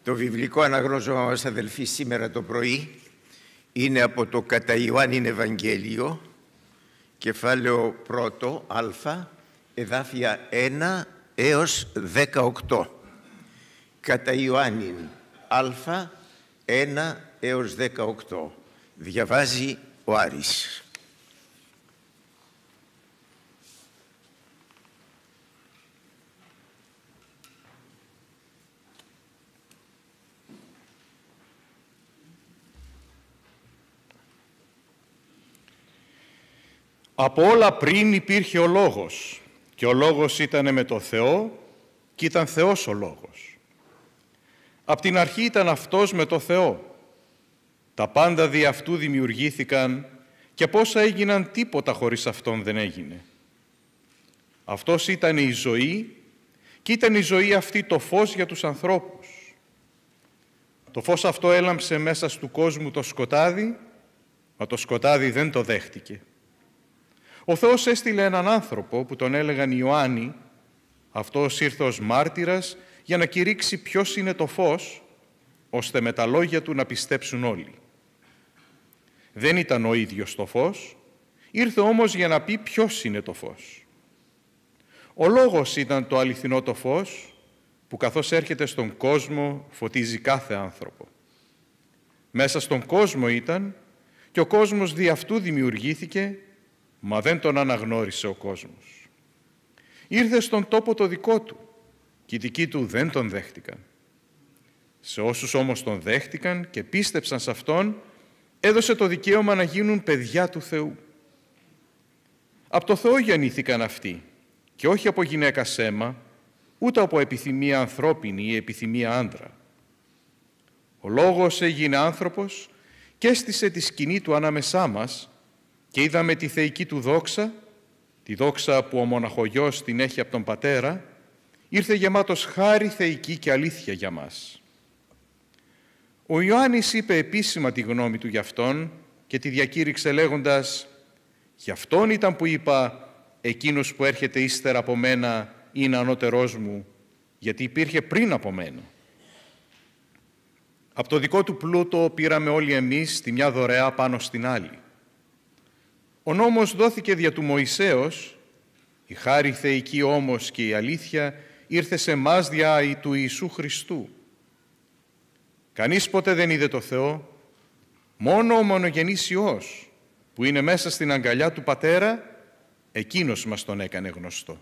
Το βιβλικό αναγνώσμα μας, αδελφοί, σήμερα το πρωί είναι από το κατά Ιωάννην Ευαγγέλιο, κεφάλαιο 1 α, εδάφια 1 έως 18. Κατά Ιωάννην α, 1 έως 18. Διαβάζει ο Άρης. Από όλα πριν υπήρχε ο Λόγος και ο Λόγος ήταν με το Θεό και ήταν Θεός ο Λόγος. Απ' την αρχή ήταν Αυτός με το Θεό. Τα πάντα δι' Αυτού δημιουργήθηκαν και πόσα έγιναν τίποτα χωρίς Αυτόν δεν έγινε. Αυτός ήταν η ζωή και ήταν η ζωή αυτή το φως για τους ανθρώπους. Το φως αυτό έλαμψε μέσα του κόσμου το σκοτάδι, μα το σκοτάδι δεν το δέχτηκε. Ο Θεός έστειλε έναν άνθρωπο που τον έλεγαν Ιωάννη. Αυτός ήρθε ως μάρτυρας για να κηρύξει ποιος είναι το φως, ώστε με τα λόγια του να πιστέψουν όλοι. Δεν ήταν ο ίδιος το φως, ήρθε όμως για να πει ποιος είναι το φως. Ο Λόγος ήταν το αληθινό το φως, που καθώς έρχεται στον κόσμο φωτίζει κάθε άνθρωπο. Μέσα στον κόσμο ήταν και ο κόσμος δι' αυτού δημιουργήθηκε, μα δεν τον αναγνώρισε ο κόσμος. Ήρθε στον τόπο το δικό του και οι δικοί του δεν τον δέχτηκαν. Σε όσους όμως τον δέχτηκαν και πίστεψαν σε Αυτόν, έδωσε το δικαίωμα να γίνουν παιδιά του Θεού. Από το Θεό γεννήθηκαν αυτοί και όχι από γυναίκα σέμα, ούτε από επιθυμία ανθρώπινη ή επιθυμία άντρα. Ο Λόγος έγινε άνθρωπος και έστησε τη σκηνή του ανάμεσά μας και είδαμε τη θεϊκή του δόξα, τη δόξα που ο μοναχογιός την έχει από τον Πατέρα, ήρθε γεμάτος χάρη θεϊκή και αλήθεια για μας. Ο Ιωάννης είπε επίσημα τη γνώμη του γι' αυτόν και τη διακήρυξε λέγοντας «Γι' αυτόν ήταν που είπα, εκείνος που έρχεται ύστερα από μένα είναι ανώτερός μου, γιατί υπήρχε πριν από μένα». Από το δικό του πλούτο πήραμε όλοι εμείς τη μια δωρεά πάνω στην άλλη. Ο νόμος δόθηκε δια του Μωυσέως, η χάρη θεϊκή όμως και η αλήθεια ήρθε σε εμάς δια του Ιησού Χριστού. Κανείς ποτέ δεν είδε το Θεό, μόνο ο μονογενής Υιός που είναι μέσα στην αγκαλιά του Πατέρα, εκείνος μας τον έκανε γνωστό.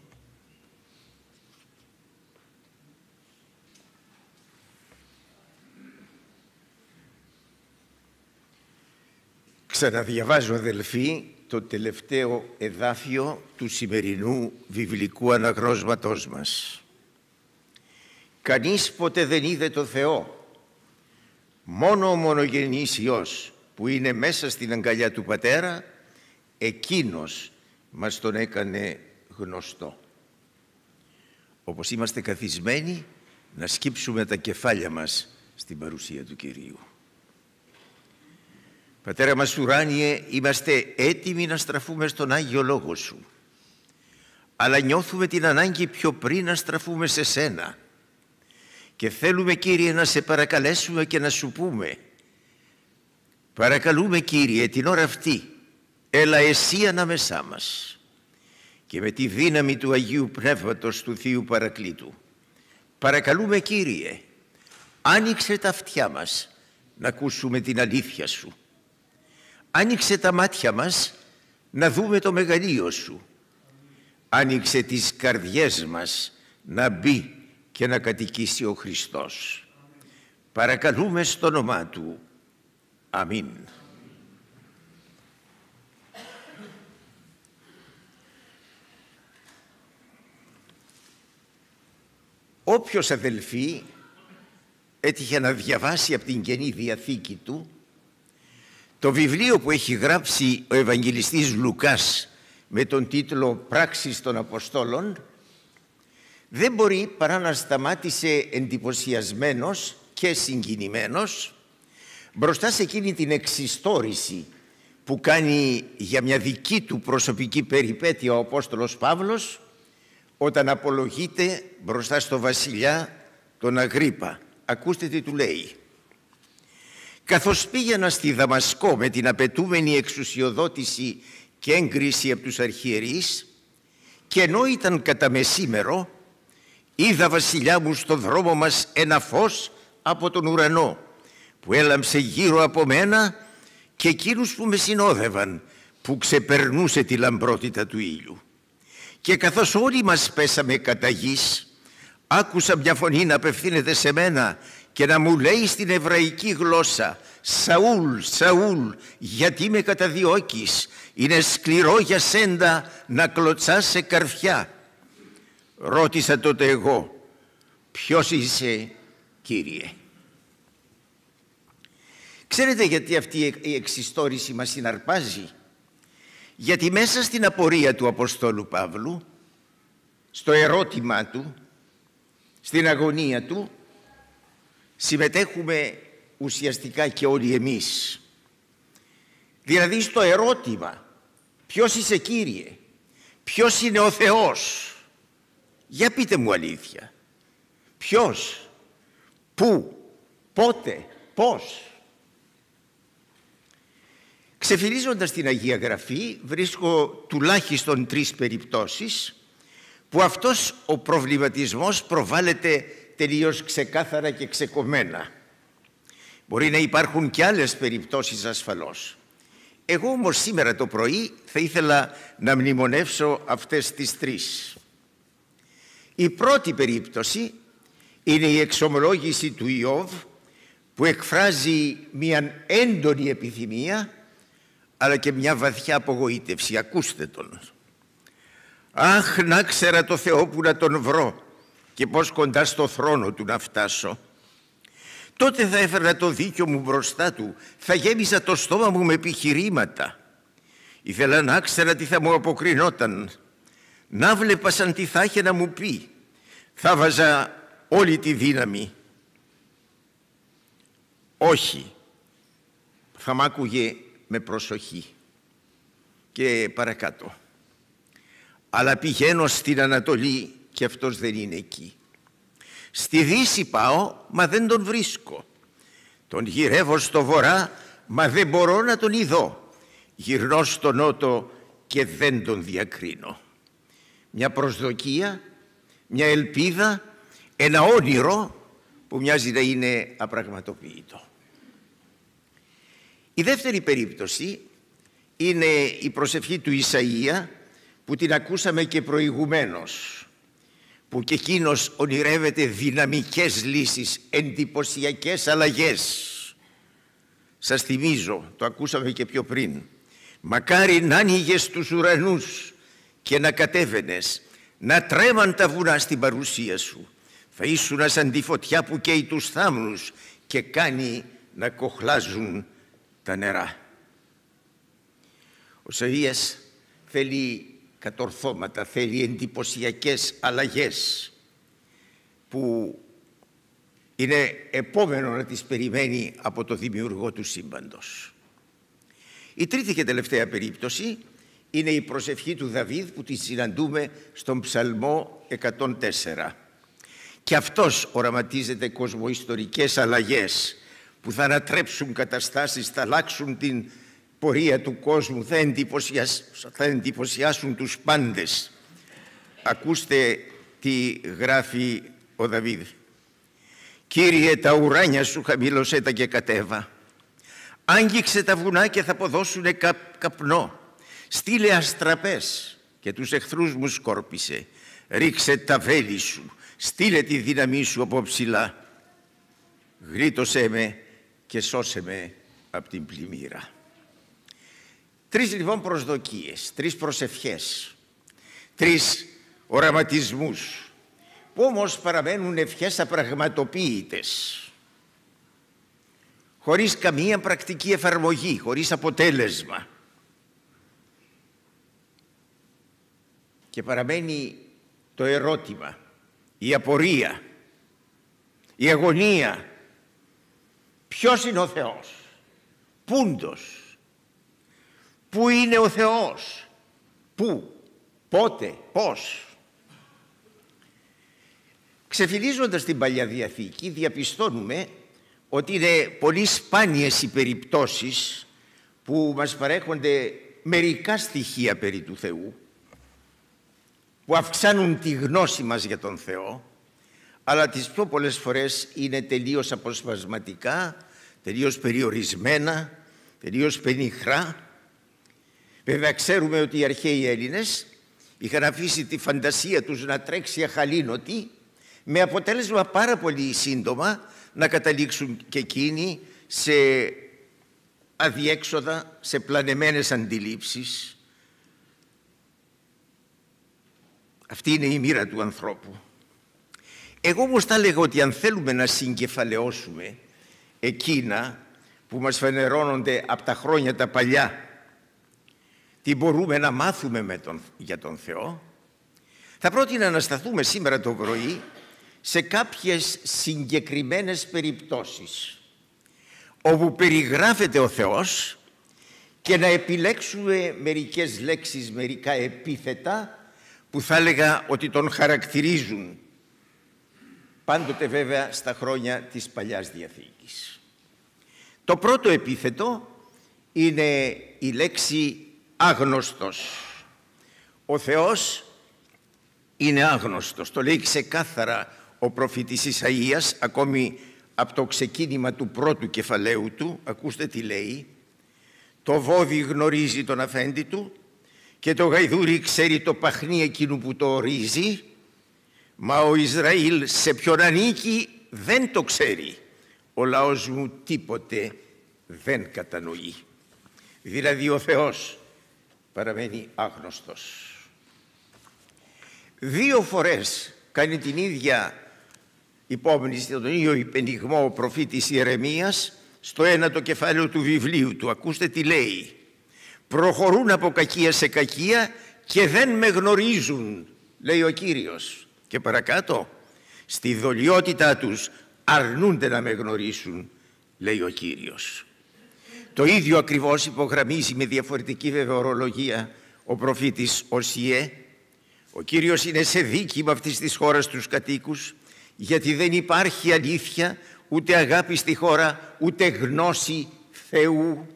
Ξαναδιαβάζω, αδελφοί, το τελευταίο εδάφιο του σημερινού βιβλικού αναγνώσματός μας. Κανείς ποτέ δεν είδε το Θεό, μόνο ο μονογενής Υιός που είναι μέσα στην αγκαλιά του Πατέρα, εκείνος μας τον έκανε γνωστό. Όπως είμαστε καθισμένοι, να σκύψουμε τα κεφάλια μας στην παρουσία του Κυρίου. Πατέρα μας ουράνιε, είμαστε έτοιμοι να στραφούμε στον Άγιο Λόγο Σου, αλλά νιώθουμε την ανάγκη πιο πριν να στραφούμε σε Σένα και θέλουμε, Κύριε, να Σε παρακαλέσουμε και να Σου πούμε παρακαλούμε, Κύριε, την ώρα αυτή έλα Εσύ ανάμεσά μας και με τη δύναμη του Αγίου Πνεύματος του Θείου Παρακλήτου παρακαλούμε, Κύριε, άνοιξε τα αυτιά μας να ακούσουμε την αλήθεια Σου. Άνοιξε τα μάτια μας να δούμε το μεγαλείο Σου. Άνοιξε τις καρδιές μας να μπει και να κατοικήσει ο Χριστός. Παρακαλούμε στο όνομά Του. Αμήν. Όποιος, αδελφοί, έτυχε να διαβάσει από την Καινή Διαθήκη του το βιβλίο που έχει γράψει ο Ευαγγελιστής Λουκάς με τον τίτλο «Πράξεις των Αποστόλων», δεν μπορεί παρά να σταμάτησε εντυπωσιασμένος και συγκινημένος μπροστά σε εκείνη την εξιστόρηση που κάνει για μια δική του προσωπική περιπέτεια ο Απόστολος Παύλος όταν απολογείται μπροστά στο βασιλιά τον Αγρίππα, ακούστε τι του λέει. «Καθώς πήγαινα στη Δαμασκό με την απαιτούμενη εξουσιοδότηση και έγκριση από τους αρχιερείς, και ενώ ήταν κατά μεσήμερο, είδα, βασιλιά μου, στο δρόμο μας ένα φως από τον ουρανό, που έλαμψε γύρω από μένα και εκείνους που με συνόδευαν, που ξεπερνούσε τη λαμπρότητα του ήλιου. Και καθώς όλοι μας πέσαμε κατά γης, άκουσα μια φωνή να απευθύνεται σε μένα και να μου λέει στην εβραϊκή γλώσσα: «Σαούλ, Σαούλ, γιατί με καταδιώκεις? Είναι σκληρό για σέντα να κλωτσάς σε καρφιά». Ρώτησα τότε εγώ: «Ποιος είσαι, Κύριε?» Ξέρετε γιατί αυτή η εξιστόρηση μας συναρπάζει? Γιατί μέσα στην απορία του Αποστόλου Παύλου, στο ερώτημα του, στην αγωνία του, συμμετέχουμε ουσιαστικά και όλοι εμείς. Δηλαδή στο ερώτημα, ποιος είσαι, Κύριε? Ποιος είναι ο Θεός? Για πείτε μου αλήθεια. Ποιος? Πού? Πότε? Πώς? Ξεφυλίζοντας την Αγία Γραφή, βρίσκω τουλάχιστον 3 περιπτώσεις που αυτός ο προβληματισμός προβάλλεται τελείως ξεκάθαρα και ξεκομμένα. Μπορεί να υπάρχουν και άλλες περιπτώσεις ασφαλώς. Εγώ όμως σήμερα το πρωί θα ήθελα να μνημονεύσω αυτές τις 3. Η πρώτη περίπτωση είναι η εξομολόγηση του Ιώβ, που εκφράζει μια έντονη επιθυμία αλλά και μια βαθιά απογοήτευση. Ακούστε τον. «Αχ, να ξέρα το Θεό που να τον βρω και πώς κοντά στο θρόνο του να φτάσω. Τότε θα έφερνα το δίκιο μου μπροστά του, θα γέμιζα το στόμα μου με επιχειρήματα. Ήθελα να ξέρα τι θα μου αποκρινόταν, να βλέπα σαν τι θα είχε να μου πει. Θα βάζα όλη τη δύναμη. Όχι, θα μ' άκουγε με προσοχή». Και παρακάτω. «Αλλά πηγαίνω στην Ανατολή και αυτός δεν είναι εκεί. Στη Δύση πάω, μα δεν τον βρίσκω. Τον γυρεύω στο Βορρά, μα δεν μπορώ να τον ειδώ. Γυρνώ στο Νότο και δεν τον διακρίνω». Μια προσδοκία, μια ελπίδα, ένα όνειρο που μοιάζει να είναι απραγματοποιητό. Η δεύτερη περίπτωση είναι η προσευχή του Ισαΐα, που την ακούσαμε και προηγουμένως, που και εκείνος ονειρεύεται δυναμικές λύσεις, εντυπωσιακές αλλαγές. Σας θυμίζω, το ακούσαμε και πιο πριν, «Μακάρι να άνοιγες τους ουρανούς και να κατέβαινες, να τρέμαν τα βουνά στην παρουσία σου. Θα ήσουν σαν τη φωτιά που καίει τους θάμνους και κάνει να κοχλάζουν τα νερά». Ο Ισαΐας θέλει κατορθώματα, θέλει εντυπωσιακές αλλαγές που είναι επόμενο να τις περιμένει από το δημιουργό του σύμπαντος. Η τρίτη και τελευταία περίπτωση είναι η προσευχή του Δαβίδ, που τη συναντούμε στον Ψαλμό 104. Και αυτός οραματίζεται κοσμοϊστορικές αλλαγές που θα ανατρέψουν καταστάσεις, θα αλλάξουν την πορεία του κόσμου, θα εντυπωσιάσουν τους πάντες. Ακούστε τι γράφει ο Δαβίδ. «Κύριε, τα ουράνια σου χαμήλωσέ τα και κατέβα. Άγγιξε τα βουνά και θα αποδώσουνε καπνό. Στείλε αστραπές και τους εχθρούς μου σκόρπισε. Ρίξε τα βέλη σου, στείλε τη δύναμή σου από ψηλά. Γλίτωσέ με και σώσε με από την πλημμύρα». 3 λοιπόν προσδοκίες, 3 προσευχές, 3 οραματισμούς, που όμως παραμένουν ευχές απραγματοποιητές, χωρίς καμία πρακτική εφαρμογή, χωρίς αποτέλεσμα. Και παραμένει το ερώτημα, η απορία, η αγωνία. Ποιος είναι ο Θεός? Πούντος. Πού είναι ο Θεός? Πού? Πότε? Πώς? Ξεφυλίζοντας την Παλιά Διαθήκη, διαπιστώνουμε ότι είναι πολύ σπάνιες οι περιπτώσεις που μας παρέχονται μερικά στοιχεία περί του Θεού, που αυξάνουν τη γνώση μας για τον Θεό, αλλά τις πιο πολλές φορές είναι τελείως αποσπασματικά, τελείως περιορισμένα, τελείως πενιχρά. Βέβαια ξέρουμε ότι οι αρχαίοι Έλληνες είχαν αφήσει τη φαντασία τους να τρέξει αχαλήνωτη, με αποτέλεσμα πάρα πολύ σύντομα να καταλήξουν και εκείνοι σε αδιέξοδα, σε πλανεμένες αντιλήψεις. Αυτή είναι η μοίρα του ανθρώπου. Εγώ όμως θα λέγω ότι αν θέλουμε να συγκεφαλαιώσουμε εκείνα που μας φανερώνονται από τα χρόνια τα παλιά, τι μπορούμε να μάθουμε για τον Θεό, θα πρότεινα να σταθούμε σήμερα το πρωί σε κάποιες συγκεκριμένες περιπτώσεις όπου περιγράφεται ο Θεός και να επιλέξουμε μερικές λέξεις, μερικά επίθετα που θα έλεγα ότι τον χαρακτηρίζουν, πάντοτε βέβαια στα χρόνια της Παλιάς Διαθήκης. Το πρώτο επίθετο είναι η λέξη άγνωστος. Ο Θεός είναι άγνωστος. Το λέει ξεκάθαρα ο προφήτης Ισαΐας, ακόμη από το ξεκίνημα του πρώτου κεφαλαίου του. Ακούστε τι λέει: το βόδι γνωρίζει τον αφέντη του και το γαϊδούρι ξέρει το παχνί εκείνου που το ορίζει, μα ο Ισραήλ σε ποιον ανήκει δεν το ξέρει. Ο λαός μου τίποτε δεν κατανοεί. Δηλαδή ο Θεός παραμένει άγνωστος. 2 φορές κάνει την ίδια υπόμνηση, τον ίδιο υπενιγμό ο προφήτης Ιερεμίας στο 1ο κεφάλαιο του βιβλίου του. Ακούστε τι λέει: προχωρούν από κακία σε κακία και δεν με γνωρίζουν, λέει ο Κύριος. Και παρακάτω, στη δολιότητά τους αρνούνται να με γνωρίσουν, λέει ο Κύριος. Το ίδιο ακριβώς υπογραμμίζει με διαφορετική βέβαια ορολογία ο προφήτης Οσιέ. Ο Κύριος είναι σε δίκη με αυτής της χώρας τους κατοίκους, γιατί δεν υπάρχει αλήθεια, ούτε αγάπη στη χώρα, ούτε γνώση Θεού.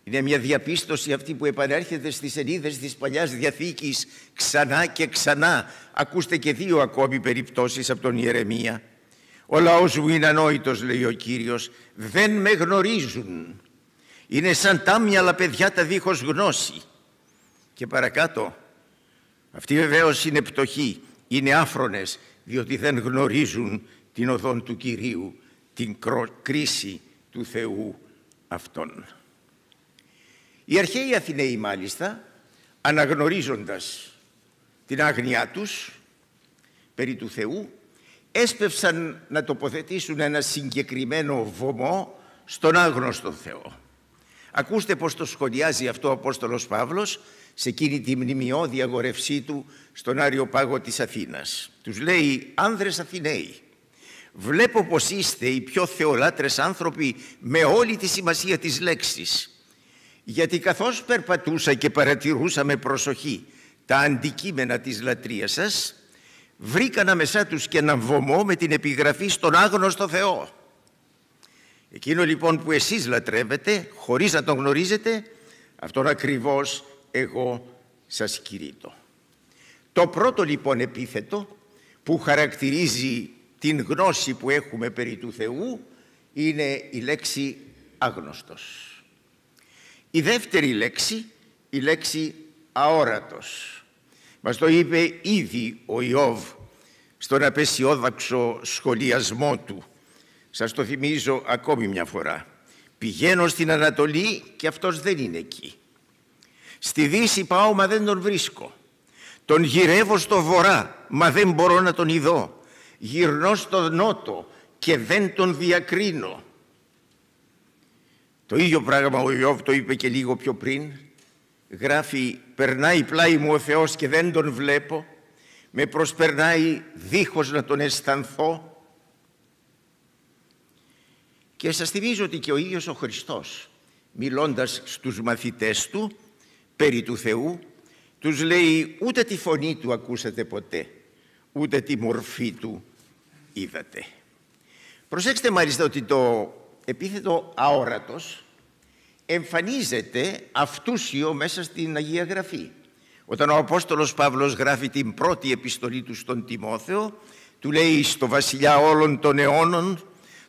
Είναι μια διαπίστωση αυτή που επανέρχεται στις σελίδες της Παλιάς Διαθήκης ξανά και ξανά. Ακούστε και 2 ακόμη περιπτώσεις από τον Ιερεμία. Ο λαός μου είναι ανόητος, λέει ο Κύριος, δεν με γνωρίζουν. Είναι σαν τάμιαλα παιδιά τα δίχως γνώση. Και παρακάτω, αυτοί βεβαίως είναι πτωχοί, είναι άφρονες, διότι δεν γνωρίζουν την οδόν του Κυρίου, την κρίση του Θεού αυτόν. Οι αρχαίοι Αθηναίοι μάλιστα, αναγνωρίζοντας την άγνοιά τους περί του Θεού, έσπευσαν να τοποθετήσουν ένα συγκεκριμένο βωμό στον άγνωστο Θεό. Ακούστε πως το σχολιάζει αυτό ο Απόστολος Παύλος σε εκείνη τη μνημειώδη αγορευσή του στον Άριο Πάγο της Αθήνας. Τους λέει: άνδρες Αθηναίοι, βλέπω πως είστε οι πιο θεολάτρες άνθρωποι με όλη τη σημασία της λέξης, γιατί καθώς περπατούσα και παρατηρούσα με προσοχή τα αντικείμενα της λατρείας σας, βρήκα ανάμεσά τους και έναν βωμό με την επιγραφή στον άγνωστο Θεό. Εκείνο λοιπόν που εσείς λατρεύετε χωρίς να τον γνωρίζετε, αυτόν ακριβώς εγώ σας κηρύττω. Το πρώτο λοιπόν επίθετο που χαρακτηρίζει την γνώση που έχουμε περί του Θεού είναι η λέξη άγνωστος. Η δεύτερη λέξη, η λέξη αόρατος. Μας το είπε ήδη ο Ιώβ στον απεσιόδοξο σχολιασμό του. Σας το θυμίζω ακόμη μια φορά. Πηγαίνω στην Ανατολή και αυτός δεν είναι εκεί. Στη Δύση πάω μα δεν τον βρίσκω. Τον γυρεύω στο Βορρά μα δεν μπορώ να τον ειδώ. Γυρνώ στο Νότο και δεν τον διακρίνω. Το ίδιο πράγμα ο Ιώβ το είπε και λίγο πιο πριν. Γράφει: περνάει πλάι μου ο Θεός και δεν τον βλέπω, με προσπερνάει δίχως να τον αισθανθώ. Και σας θυμίζω ότι και ο ίδιος ο Χριστός, μιλώντας στους μαθητές του περί του Θεού, τους λέει: ούτε τη φωνή του ακούσατε ποτέ, ούτε τη μορφή του είδατε. Προσέξτε μάλιστα ότι το επίθετο αόρατος εμφανίζεται αυτούσιο μέσα στην Αγία Γραφή. Όταν ο Απόστολος Παύλος γράφει την πρώτη επιστολή του στον Τιμόθεο, του λέει στο βασιλιά όλων των αιώνων,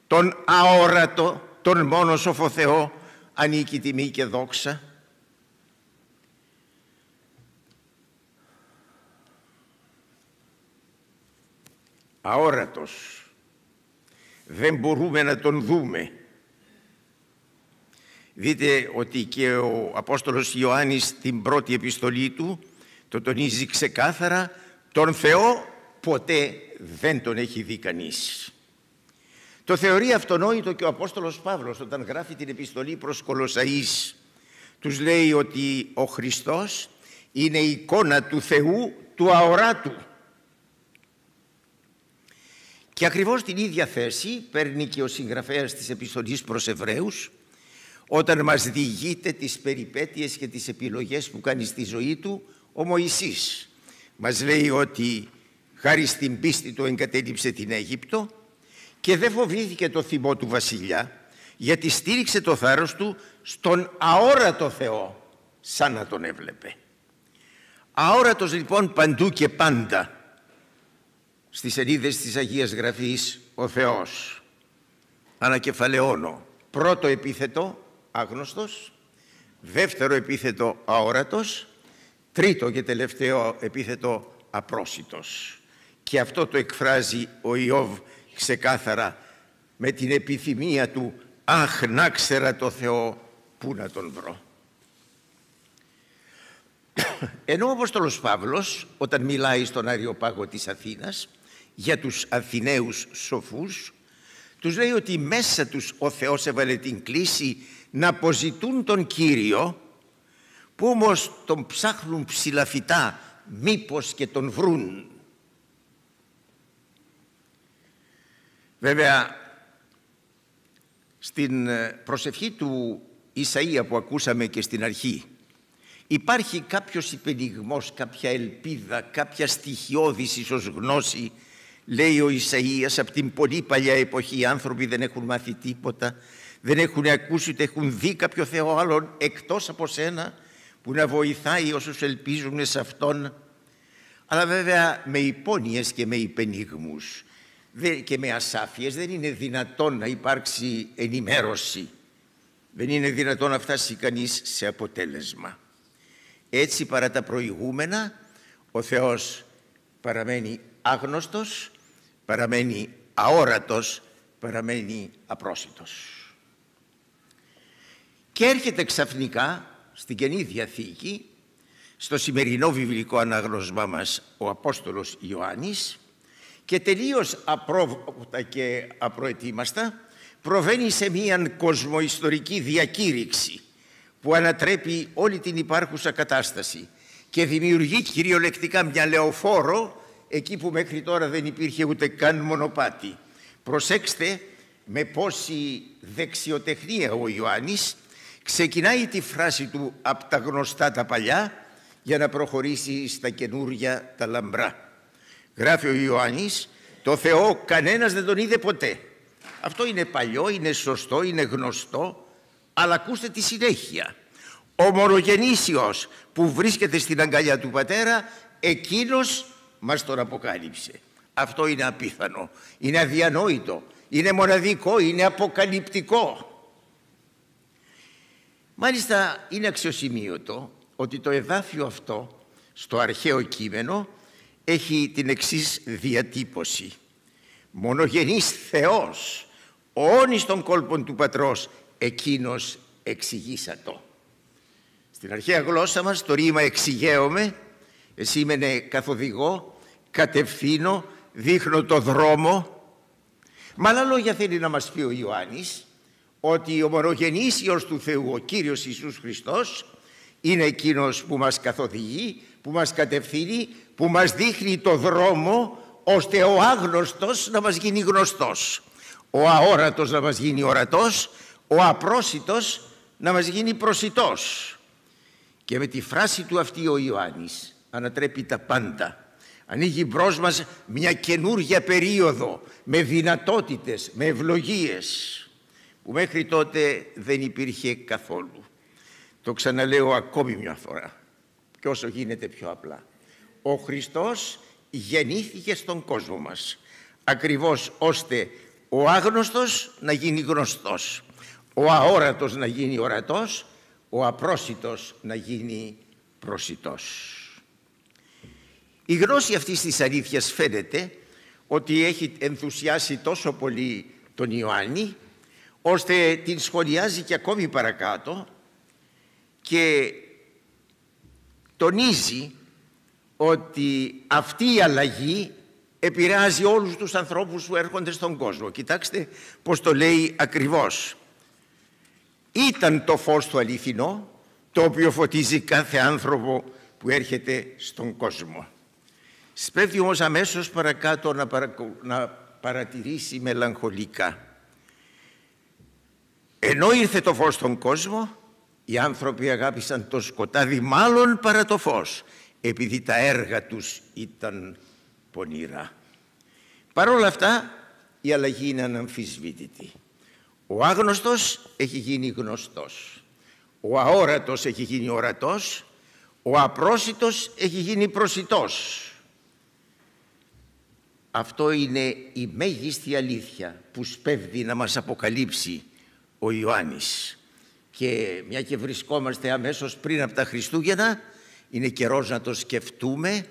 τον αόρατο, τον μόνο σοφό Θεό, ανήκει τιμή και δόξα. Αόρατος. Δεν μπορούμε να τον δούμε. Δείτε ότι και ο Απόστολος Ιωάννης στην πρώτη επιστολή του το τονίζει ξεκάθαρα, τον Θεό ποτέ δεν τον έχει δει κανείς. Το θεωρεί αυτονόητο και ο Απόστολος Παύλος όταν γράφει την επιστολή προς Κολοσσαείς. Τους λέει ότι ο Χριστός είναι η εικόνα του Θεού του αοράτου. Και ακριβώς την ίδια θέση παίρνει και ο συγγραφέας της επιστολής προς Εβραίους όταν μας διηγείται τις περιπέτειες και τις επιλογές που κάνει στη ζωή του ο Μωυσής. Μας λέει ότι χάρη στην πίστη του εγκατέλειψε την Αίγυπτο και δεν φοβήθηκε το θυμό του βασιλιά, γιατί στήριξε το θάρρος του στον αόρατο Θεό, σαν να τον έβλεπε. Αόρατος λοιπόν παντού και πάντα στις σελίδες της Αγίας Γραφής ο Θεός. Ανακεφαλαιώνω. Πρώτο επίθετο άγνωστος, δεύτερο επίθετο αόρατος, τρίτο και τελευταίο επίθετο απρόσιτος. Και αυτό το εκφράζει ο Ιώβ ξεκάθαρα με την επιθυμία του «Αχ, να ξέρα το Θεό, πού να τον βρω». Ενώ ο Απόστολος Παύλος όταν μιλάει στον Αριοπάγο της Αθήνας για τους Αθηναίους σοφούς, τους λέει ότι μέσα τους ο Θεός έβαλε την κλίση να αποζητούν τον Κύριο, που όμως τον ψάχνουν ψηλαφιτά μήπως και τον βρουν. Βέβαια, στην προσευχή του Ισαΐα που ακούσαμε και στην αρχή, υπάρχει κάποιος υπενιγμός, κάποια ελπίδα, κάποια στοιχειώδης ίσως γνώση. Λέει ο Ισαΐας, από την πολύ παλιά εποχή οι άνθρωποι δεν έχουν μάθει τίποτα, δεν έχουν ακούσει ούτε έχουν δει κάποιο Θεό άλλον εκτός από σένα που να βοηθάει όσους ελπίζουν σε Αυτόν. Αλλά βέβαια με υπόνοιες και με υπενιγμούς και με ασάφειες δεν είναι δυνατόν να υπάρξει ενημέρωση. Δεν είναι δυνατόν να φτάσει κανείς σε αποτέλεσμα. Έτσι παρά τα προηγούμενα ο Θεός παραμένει άγνωστος, παραμένει αόρατος, παραμένει απρόσιτος. Και έρχεται ξαφνικά στην Καινή Διαθήκη, στο σημερινό βιβλικό ανάγνωσμά μας ο Απόστολος Ιωάννης, και τελείως απρόβοτα και απροετοίμαστα προβαίνει σε μίαν κοσμοϊστορική διακήρυξη που ανατρέπει όλη την υπάρχουσα κατάσταση και δημιουργεί κυριολεκτικά μια λεωφόρο εκεί που μέχρι τώρα δεν υπήρχε ούτε καν μονοπάτι. Προσέξτε με πόση δεξιοτεχνία ο Ιωάννης ξεκινάει τη φράση του από τα γνωστά τα παλιά για να προχωρήσει στα καινούρια τα λαμπρά. Γράφει ο Ιωάννης, το Θεό κανένας δεν τον είδε ποτέ. Αυτό είναι παλιό, είναι σωστό, είναι γνωστό, αλλά ακούστε τη συνέχεια. Ο μονογενής Υιός που βρίσκεται στην αγκαλιά του Πατέρα, εκείνος μας τον αποκάλυψε. Αυτό είναι απίθανο, είναι αδιανόητο, είναι μοναδικό, είναι αποκαλυπτικό. Μάλιστα είναι αξιοσημείωτο ότι το εδάφιο αυτό στο αρχαίο κείμενο έχει την εξής διατύπωση. Μονογενής Θεός, όνης των κόλπων του Πατρός, εκείνος εξηγήσατο. Στην αρχαία γλώσσα μας το ρήμα εξηγέομαι, σήμαινε καθοδηγώ, κατευθύνω, δείχνω το δρόμο. Με άλλα λόγια θέλει να μας πει ο Ιωάννης ότι ο μονογενής Υιός του Θεού, ο Κύριος Ιησούς Χριστός, είναι εκείνος που μας καθοδηγεί, που μας κατευθύνει, που μας δείχνει το δρόμο, ώστε ο άγνωστος να μας γίνει γνωστός, ο αόρατος να μας γίνει ορατός, ο απρόσιτος να μας γίνει προσιτός. Και με τη φράση του αυτή ο Ιωάννης ανατρέπει τα πάντα. Ανοίγει μπρος μας μια καινούργια περίοδο με δυνατότητες, με ευλογίες που μέχρι τότε δεν υπήρχε καθόλου. Το ξαναλέω ακόμη μια φορά και όσο γίνεται πιο απλά. Ο Χριστός γεννήθηκε στον κόσμο μας ακριβώς ώστε ο άγνωστος να γίνει γνωστός, ο αόρατος να γίνει ορατός, ο απρόσιτος να γίνει προσιτός. Η γνώση αυτής της αλήθειας φαίνεται ότι έχει ενθουσιάσει τόσο πολύ τον Ιωάννη, ώστε την σχολιάζει και ακόμη παρακάτω και τονίζει ότι αυτή η αλλαγή επηρεάζει όλους τους ανθρώπους που έρχονται στον κόσμο. Κοιτάξτε πως το λέει ακριβώς. Ήταν το φως το αληθινό, το οποίο φωτίζει κάθε άνθρωπο που έρχεται στον κόσμο. Σπέβδει όμως αμέσως παρακάτω να παρατηρήσει μελαγχολικά. Ενώ ήρθε το φως στον κόσμο, οι άνθρωποι αγάπησαν το σκοτάδι μάλλον παρά το φως, επειδή τα έργα τους ήταν πονηρά. Παρ' όλα αυτά, η αλλαγή είναι αναμφισβήτητη. Ο άγνωστος έχει γίνει γνωστός, ο αόρατος έχει γίνει ορατός, ο απρόσιτος έχει γίνει προσιτός. Αυτό είναι η μέγιστη αλήθεια που σπέβδει να μας αποκαλύψει ο Ιωάννης. Και μια και βρισκόμαστε αμέσως πριν από τα Χριστούγεννα, είναι καιρός να το σκεφτούμε,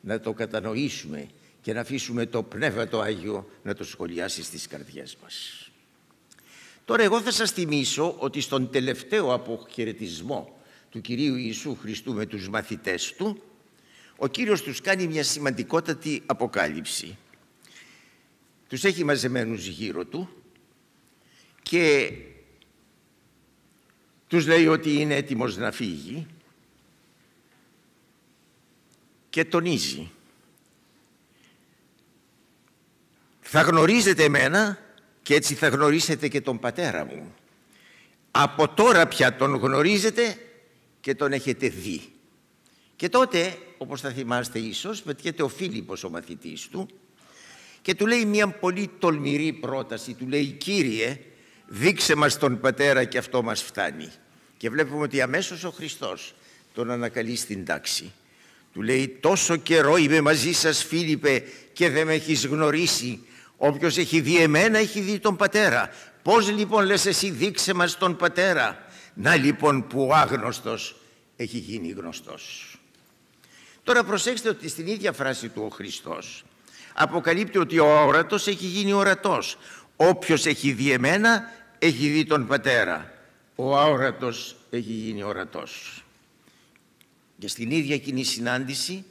να το κατανοήσουμε και να αφήσουμε το Πνεύμα το Άγιο να το σχολιάσει στις καρδιές μας. Τώρα εγώ θα σας θυμίσω ότι στον τελευταίο αποχαιρετισμό του Κυρίου Ιησού Χριστού με τους μαθητές του, ο Κύριος τους κάνει μια σημαντικότατη αποκάλυψη. Τους έχει μαζεμένους γύρω του και τους λέει ότι είναι έτοιμος να φύγει και τονίζει: θα γνωρίζετε εμένα και έτσι θα γνωρίσετε και τον Πατέρα μου. Από τώρα πια τον γνωρίζετε και τον έχετε δει. Και τότε, όπως θα θυμάστε ίσως, πετιέται ο Φίλιππος ο μαθητής του και του λέει μια πολύ τολμηρή πρόταση. Του λέει: Κύριε, δείξε μας τον Πατέρα και αυτό μας φτάνει. Και βλέπουμε ότι αμέσως ο Χριστός τον ανακαλεί στην τάξη. Του λέει: τόσο καιρό είμαι μαζί σας, Φίλιππε, και δεν με έχεις γνωρίσει. Όποιος έχει δει εμένα έχει δει τον Πατέρα. Πώς λοιπόν λες εσύ δείξε μας τον Πατέρα? Να λοιπόν που ο άγνωστος έχει γίνει γνωστός. Τώρα προσέξτε ότι στην ίδια φράση του ο Χριστός αποκαλύπτει ότι ο αόρατος έχει γίνει ορατός. Όποιος έχει δει εμένα έχει δει τον Πατέρα. Ο αόρατος έχει γίνει ορατός. Και στην ίδια εκείνη συνάντηση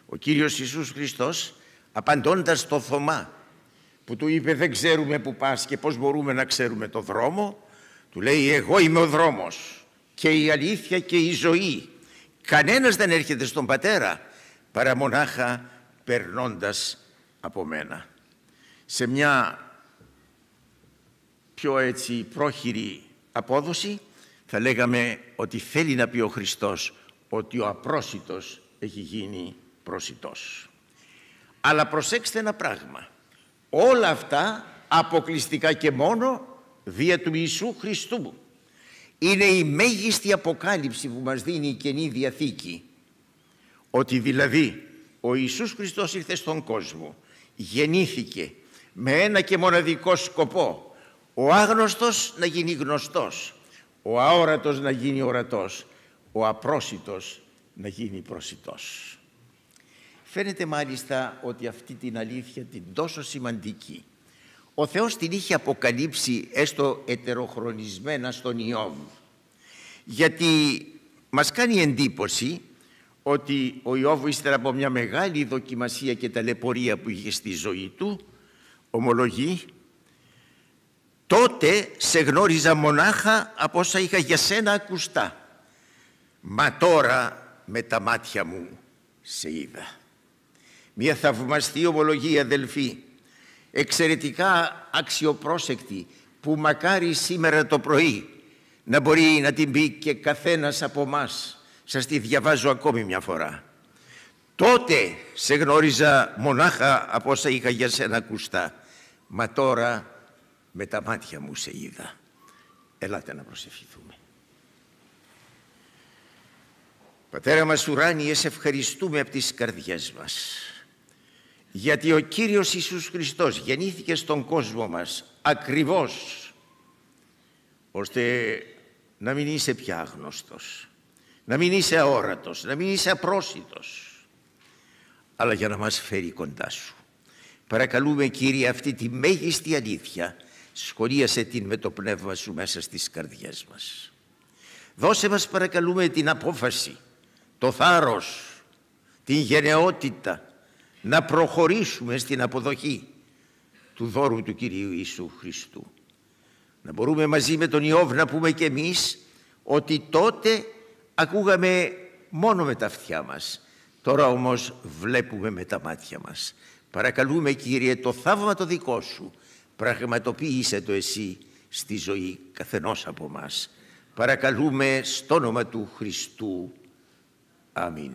ο Κύριος Ιησούς Χριστός, απαντώντας στο Θωμά που του είπε δεν ξέρουμε που πας και πώς μπορούμε να ξέρουμε το δρόμο, του λέει: εγώ είμαι ο δρόμος και η αλήθεια και η ζωή. Κανένας δεν έρχεται στον Πατέρα παρά μονάχα περνώντας από μένα. Σε μια πιο έτσι πρόχειρη απόδοση θα λέγαμε ότι θέλει να πει ο Χριστός ότι ο απρόσιτος έχει γίνει προσιτός. Αλλά προσέξτε ένα πράγμα. Όλα αυτά αποκλειστικά και μόνο δια του Ιησού Χριστού. Είναι η μέγιστη αποκάλυψη που μας δίνει η Καινή Διαθήκη. Ότι δηλαδή ο Ιησούς Χριστός ήρθε στον κόσμο, γεννήθηκε με ένα και μοναδικό σκοπό: ο άγνωστος να γίνει γνωστός, ο αόρατος να γίνει ορατός, ο απρόσιτος να γίνει προσιτός. Φαίνεται μάλιστα ότι αυτή την αλήθεια την τόσο σημαντική ο Θεός την είχε αποκαλύψει έστω ετεροχρονισμένα στον Ιώβ, γιατί μας κάνει εντύπωση ότι ο Ιώβ ύστερα από μια μεγάλη δοκιμασία και ταλαιπωρία που είχε στη ζωή του ομολογεί: τότε σε γνώριζα μονάχα από όσα είχα για σένα ακουστά, μα τώρα με τα μάτια μου σε είδα. Μια θαυμαστή ομολογία, αδελφοί, εξαιρετικά αξιοπρόσεκτη, που μακάρι σήμερα το πρωί να μπορεί να την πει και καθένας από μας. Σας τη διαβάζω ακόμη μια φορά. Τότε σε γνώριζα μονάχα από όσα είχα για σένα ακουστά. Μα τώρα με τα μάτια μου σε είδα. Ελάτε να προσευχηθούμε. Πατέρα μας ουράνιε, σε ευχαριστούμε από τις καρδιές μας, γιατί ο Κύριος Ιησούς Χριστός γεννήθηκε στον κόσμο μας ακριβώς ώστε να μην είσαι πια άγνωστος, να μην είσαι αόρατος, να μην είσαι απρόσιτος, αλλά για να μας φέρει κοντά σου. Παρακαλούμε, Κύριε, αυτή τη μέγιστη αλήθεια, σχολίασε την με το πνεύμα σου μέσα στις καρδιές μας. Δώσε μας, παρακαλούμε, την απόφαση, το θάρρος, την γενναιότητα να προχωρήσουμε στην αποδοχή του δώρου του Κυρίου Ιησού Χριστού. Να μπορούμε μαζί με τον Ιώβ να πούμε κι εμείς ότι τότε ακούγαμε μόνο με τα αυτιά μας, τώρα όμως βλέπουμε με τα μάτια μας. Παρακαλούμε, Κύριε, το θαύμα το δικό σου πραγματοποίησε το εσύ στη ζωή καθενός από μας. Παρακαλούμε στο όνομα του Χριστού. Αμήν.